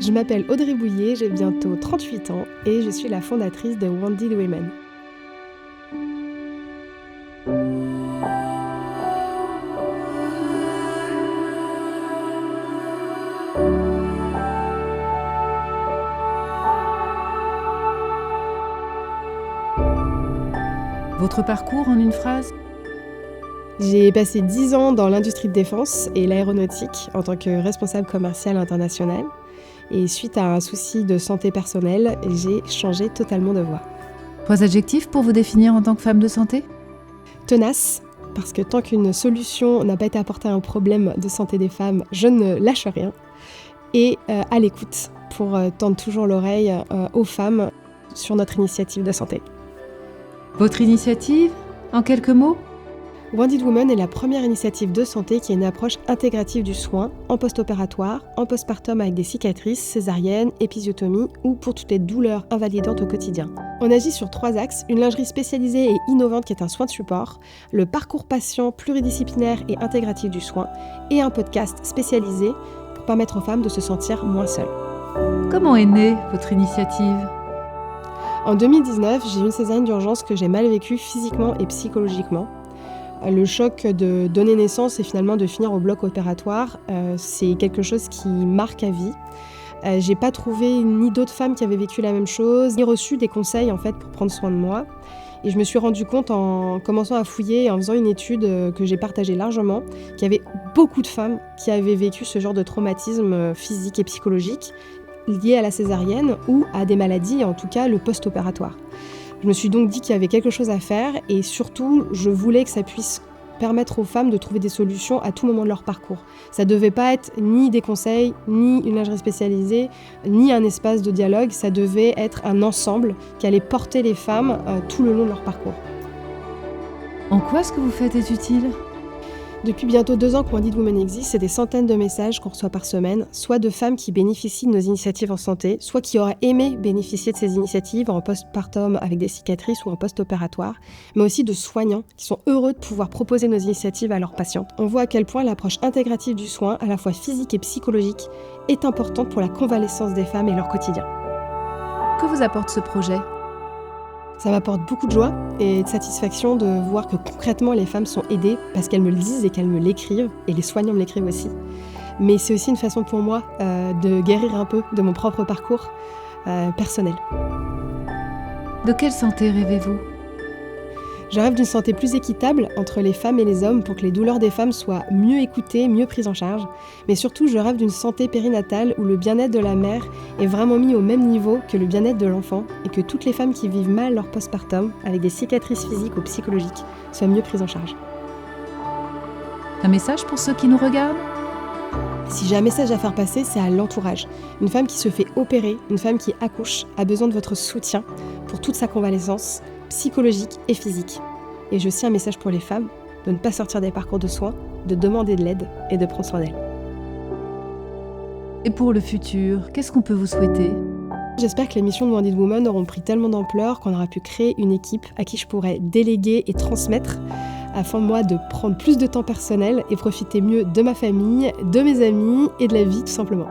Je m'appelle Audrey Bouillet, j'ai bientôt 38 ans et je suis la fondatrice de Wounded Women. Votre parcours en une phrase ? J'ai passé 10 ans dans l'industrie de défense et l'aéronautique en tant que responsable commercial international. Et suite à un souci de santé personnelle, j'ai changé totalement de voie. 3 adjectifs pour vous définir en tant que femme de santé ? Tenace, parce que tant qu'une solution n'a pas été apportée à un problème de santé des femmes, je ne lâche rien. Et à l'écoute, pour tendre toujours l'oreille aux femmes sur notre initiative de santé. Votre initiative, en quelques mots ? Wounded Women est la première initiative de santé qui a une approche intégrative du soin en post-opératoire, en postpartum avec des cicatrices, césariennes, épisiotomie ou pour toutes les douleurs invalidantes au quotidien. On agit sur 3 axes, une lingerie spécialisée et innovante qui est un soin de support, le parcours patient pluridisciplinaire et intégratif du soin et un podcast spécialisé pour permettre aux femmes de se sentir moins seules. Comment est née votre initiative ? En 2019, j'ai eu une césarienne d'urgence que j'ai mal vécue physiquement et psychologiquement. Le choc de donner naissance et finalement de finir au bloc opératoire, c'est quelque chose qui marque à vie. J'ai pas trouvé ni d'autres femmes qui avaient vécu la même chose, ni reçu des conseils en fait pour prendre soin de moi. Et je me suis rendu compte en commençant à fouiller et en faisant une étude que j'ai partagée largement, qu'il y avait beaucoup de femmes qui avaient vécu ce genre de traumatisme physique et psychologique lié à la césarienne ou à des maladies, en tout cas le post-opératoire. Je me suis donc dit qu'il y avait quelque chose à faire et surtout, je voulais que ça puisse permettre aux femmes de trouver des solutions à tout moment de leur parcours. Ça ne devait pas être ni des conseils, ni une lingerie spécialisée, ni un espace de dialogue, ça devait être un ensemble qui allait porter les femmes tout le long de leur parcours. En quoi ce que vous faites est utile ? Depuis bientôt 2 ans que Wounded Women existe, c'est des centaines de messages qu'on reçoit par semaine, soit de femmes qui bénéficient de nos initiatives en santé, soit qui auraient aimé bénéficier de ces initiatives en postpartum avec des cicatrices ou en post-opératoire, mais aussi de soignants qui sont heureux de pouvoir proposer nos initiatives à leurs patientes. On voit à quel point l'approche intégrative du soin, à la fois physique et psychologique, est importante pour la convalescence des femmes et leur quotidien. Que vous apporte ce projet ? Ça m'apporte beaucoup de joie et de satisfaction de voir que concrètement les femmes sont aidées parce qu'elles me le disent et qu'elles me l'écrivent, et les soignants me l'écrivent aussi. Mais c'est aussi une façon pour moi de guérir un peu de mon propre parcours personnel. De quelle santé rêvez-vous ? Je rêve d'une santé plus équitable entre les femmes et les hommes pour que les douleurs des femmes soient mieux écoutées, mieux prises en charge. Mais surtout, je rêve d'une santé périnatale où le bien-être de la mère est vraiment mis au même niveau que le bien-être de l'enfant et que toutes les femmes qui vivent mal leur postpartum, avec des cicatrices physiques ou psychologiques, soient mieux prises en charge. Un message pour ceux qui nous regardent ? Si j'ai un message à faire passer, c'est à l'entourage. Une femme qui se fait opérer, une femme qui accouche, a besoin de votre soutien pour toute sa convalescence, psychologique et physique. Et j'ai aussi un message pour les femmes, de ne pas sortir des parcours de soins, de demander de l'aide et de prendre soin d'elles. Et pour le futur, qu'est-ce qu'on peut vous souhaiter ? J'espère que les missions de Wounded Women auront pris tellement d'ampleur qu'on aura pu créer une équipe à qui je pourrais déléguer et transmettre afin moi de prendre plus de temps personnel et profiter mieux de ma famille, de mes amis et de la vie tout simplement.